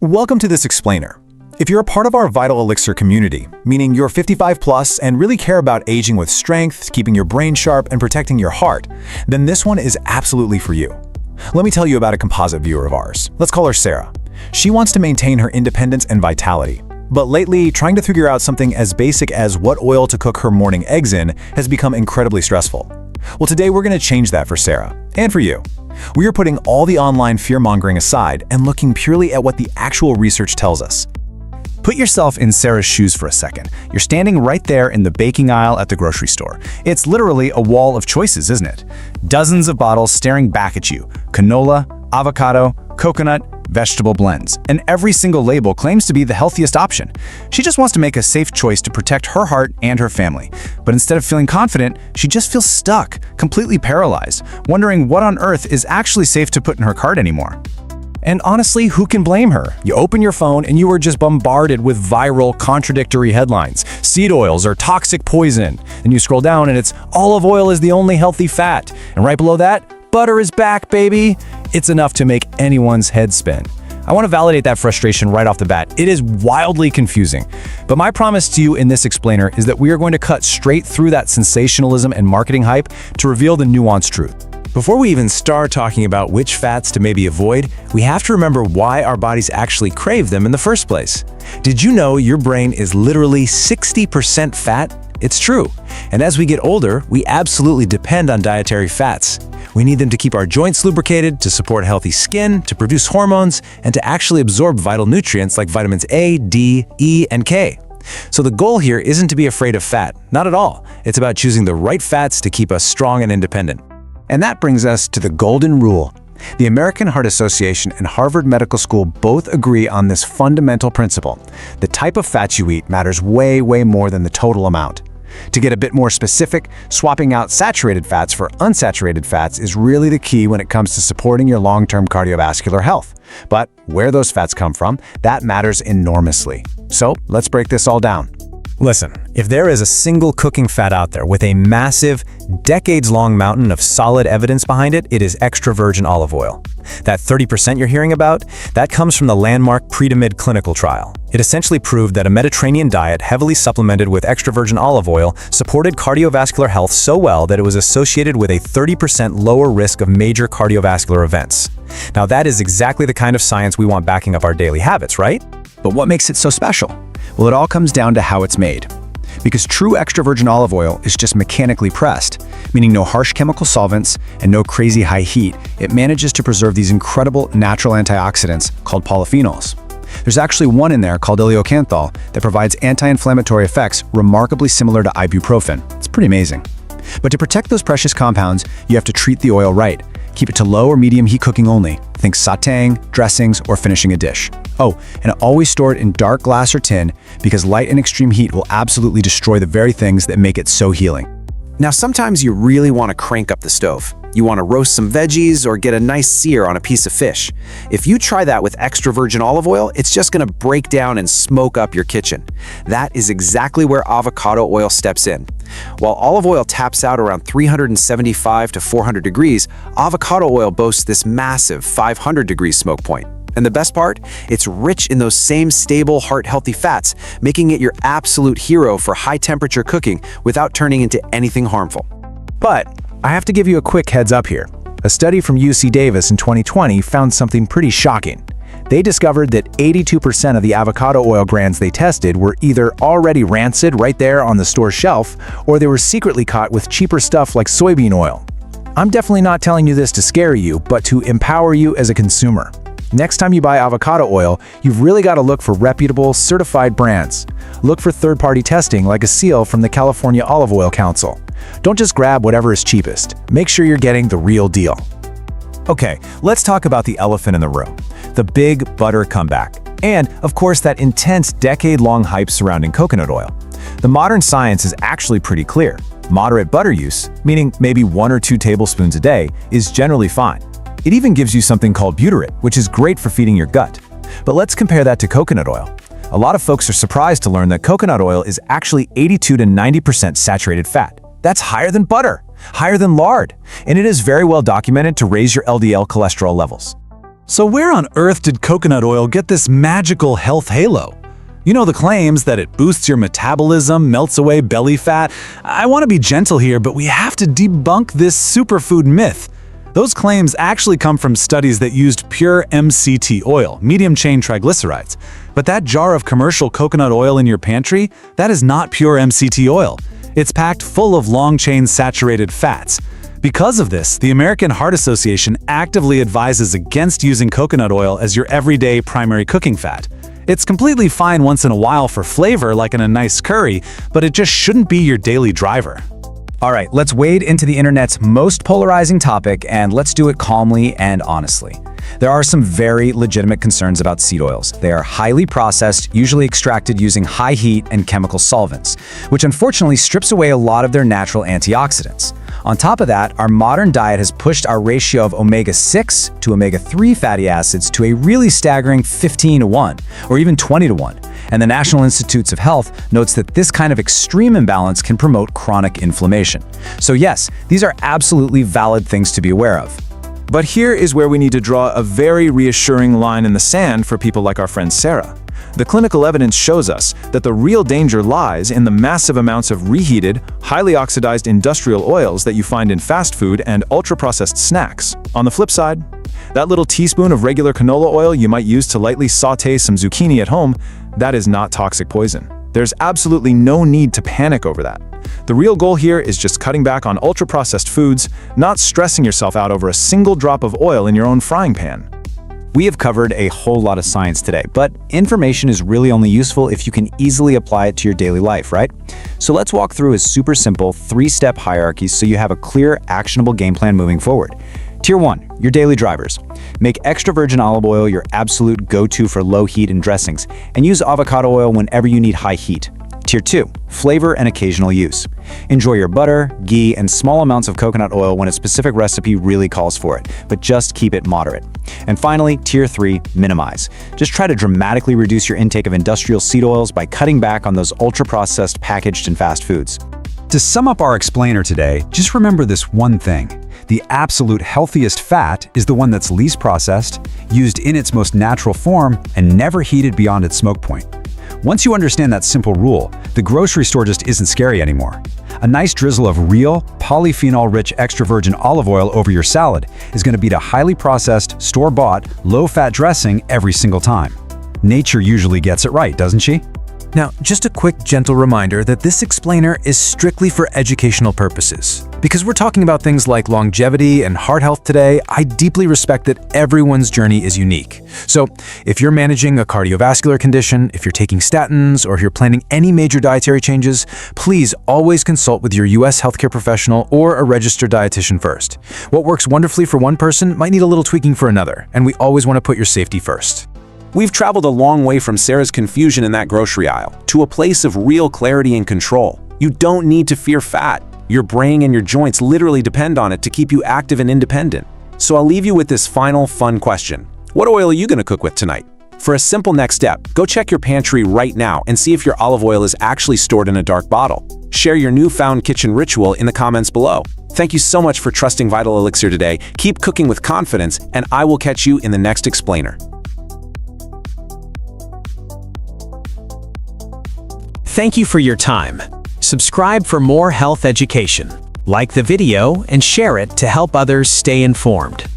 Welcome to this explainer. If you're a part of our Vital Elixir community, meaning you're 55 plus and really care about aging with strength, keeping your brain sharp, and protecting your heart, then this one is absolutely for you. Let me tell you about a composite viewer of ours. Let's call her Sarah. She wants to maintain her independence and vitality. But lately, trying to figure out something as basic as what oil to cook her morning eggs in has become incredibly stressful. Well, today we're going to change that for Sarah, and for you. We are putting all the online fear-mongering aside and looking purely at what the actual research tells us. Put yourself in Sarah's shoes for a second. You're standing right there in the baking aisle at the grocery store. It's literally a wall of choices, isn't it? Dozens of bottles staring back at you. Canola, avocado, coconut, vegetable blends. And every single label claims to be the healthiest option. She just wants to make a safe choice to protect her heart and her family. But instead of feeling confident, she just feels stuck, completely paralyzed, wondering what on earth is actually safe to put in her cart anymore. And honestly, who can blame her? You open your phone and you are just bombarded with viral, contradictory headlines. Seed oils are toxic poison. And you scroll down and it's olive oil is the only healthy fat. And right below that, butter is back, baby. It's enough to make anyone's head spin. I want to validate that frustration right off the bat. It is wildly confusing. But my promise to you in this explainer is that we are going to cut straight through that sensationalism and marketing hype to reveal the nuanced truth. Before we even start talking about which fats to maybe avoid, we have to remember why our bodies actually crave them in the first place. Did you know your brain is literally 60% fat? It's true. And as we get older, we absolutely depend on dietary fats. We need them to keep our joints lubricated, to support healthy skin, to produce hormones, and to actually absorb vital nutrients like vitamins A, D, E, and K. So the goal here isn't to be afraid of fat, not at all. It's about choosing the right fats to keep us strong and independent. And that brings us to the golden rule. The American Heart Association and Harvard Medical School both agree on this fundamental principle. The type of fats you eat matters way, way more than the total amount. To get a bit more specific, swapping out saturated fats for unsaturated fats is really the key when it comes to supporting your long-term cardiovascular health. But where those fats come from, that matters enormously. So let's break this all down. Listen, if there is a single cooking fat out there with a massive, decades-long mountain of solid evidence behind it, it is extra virgin olive oil. That 30% you're hearing about, that comes from the landmark pre-to-mid clinical trial. It essentially proved that a Mediterranean diet heavily supplemented with extra virgin olive oil supported cardiovascular health so well that it was associated with a 30% lower risk of major cardiovascular events. Now that is exactly the kind of science we want backing up our daily habits, right? But what makes it so special? Well, it all comes down to how it's made. Because true extra virgin olive oil is just mechanically pressed, meaning no harsh chemical solvents and no crazy high heat, it manages to preserve these incredible natural antioxidants called polyphenols. There's actually one in there called ileocanthal that provides anti-inflammatory effects remarkably similar to ibuprofen. It's pretty amazing. But to protect those precious compounds, you have to treat the oil right. Keep it to low or medium heat cooking only. Think sautéing, dressings, or finishing a dish. Oh, and always store it in dark glass or tin because light and extreme heat will absolutely destroy the very things that make it so healing. Now, sometimes you really want to crank up the stove. You want to roast some veggies or get a nice sear on a piece of fish. If you try that with extra virgin olive oil, it's just going to break down and smoke up your kitchen. That is exactly where avocado oil steps in. While olive oil taps out around 375 to 400 degrees, avocado oil boasts this massive 500-degree smoke point. And the best part? It's rich in those same stable, heart-healthy fats, making it your absolute hero for high-temperature cooking without turning into anything harmful. But I have to give you a quick heads up here. A study from UC Davis in 2020 found something pretty shocking. They discovered that 82% of the avocado oil brands they tested were either already rancid right there on the store shelf, or they were secretly caught with cheaper stuff like soybean oil. I'm definitely not telling you this to scare you, but to empower you as a consumer. Next time you buy avocado oil, you've really got to look for reputable, certified brands. Look for third-party testing like a seal from the California Olive Oil Council. Don't just grab whatever is cheapest. Make sure you're getting the real deal. Okay, let's talk about the elephant in the room, the big butter comeback. And, of course, that intense decade-long hype surrounding coconut oil. The modern science is actually pretty clear. Moderate butter use, meaning maybe 1 or 2 tablespoons a day, is generally fine. It even gives you something called butyrate, which is great for feeding your gut. But let's compare that to coconut oil. A lot of folks are surprised to learn that coconut oil is actually 82 to 90% saturated fat. That's higher than butter, higher than lard, and it is very well documented to raise your LDL cholesterol levels. So where on earth did coconut oil get this magical health halo? You know the claims that it boosts your metabolism, melts away belly fat. I want to be gentle here, but we have to debunk this superfood myth. Those claims actually come from studies that used pure MCT oil, medium-chain triglycerides. But that jar of commercial coconut oil in your pantry, that is not pure MCT oil. It's packed full of long-chain saturated fats. Because of this, the American Heart Association actively advises against using coconut oil as your everyday primary cooking fat. It's completely fine once in a while for flavor, like in a nice curry, but it just shouldn't be your daily driver. All right, let's wade into the internet's most polarizing topic, and let's do it calmly and honestly. There are some very legitimate concerns about seed oils. They are highly processed, usually extracted using high heat and chemical solvents, which unfortunately strips away a lot of their natural antioxidants. On top of that, our modern diet has pushed our ratio of omega-6 to omega-3 fatty acids to a really staggering 15-to-1, or even 20-to-1. And the National Institutes of Health notes that this kind of extreme imbalance can promote chronic inflammation. So yes, these are absolutely valid things to be aware of. But here is where we need to draw a very reassuring line in the sand for people like our friend Sarah. The clinical evidence shows us that the real danger lies in the massive amounts of reheated, highly oxidized industrial oils that you find in fast food and ultra-processed snacks. On the flip side, that little teaspoon of regular canola oil you might use to lightly sauté some zucchini at home, that is not toxic poison. There's absolutely no need to panic over that. The real goal here is just cutting back on ultra-processed foods, not stressing yourself out over a single drop of oil in your own frying pan. We have covered a whole lot of science today, but information is really only useful if you can easily apply it to your daily life, right? So let's walk through a super simple 3-step hierarchy so you have a clear, actionable game plan moving forward. Tier 1, your daily drivers. Make extra virgin olive oil your absolute go-to for low heat and dressings, and use avocado oil whenever you need high heat. Tier 2, flavor and occasional use. Enjoy your butter, ghee, and small amounts of coconut oil when a specific recipe really calls for it, but just keep it moderate. And finally, Tier 3, minimize. Just try to dramatically reduce your intake of industrial seed oils by cutting back on those ultra-processed packaged and fast foods. To sum up our explainer today, just remember this one thing. The absolute healthiest fat is the one that's least processed, used in its most natural form, and never heated beyond its smoke point. Once you understand that simple rule, the grocery store just isn't scary anymore. A nice drizzle of real, polyphenol-rich extra virgin olive oil over your salad is going to beat a highly processed, store-bought, low-fat dressing every single time. Nature usually gets it right, doesn't she? Now, just a quick, gentle reminder that this explainer is strictly for educational purposes. Because we're talking about things like longevity and heart health today, I deeply respect that everyone's journey is unique. So, if you're managing a cardiovascular condition, if you're taking statins, or if you're planning any major dietary changes, please always consult with your U.S. healthcare professional or a registered dietitian first. What works wonderfully for one person might need a little tweaking for another, and we always want to put your safety first. We've traveled a long way from Sarah's confusion in that grocery aisle to a place of real clarity and control. You don't need to fear fat. Your brain and your joints literally depend on it to keep you active and independent. So I'll leave you with this final fun question. What oil are you going to cook with tonight? For a simple next step, go check your pantry right now and see if your olive oil is actually stored in a dark bottle. Share your newfound kitchen ritual in the comments below. Thank you so much for trusting Vital Elixir today. Keep cooking with confidence, and I will catch you in the next explainer. Thank you for your time. Subscribe for more health education. Like the video and share it to help others stay informed.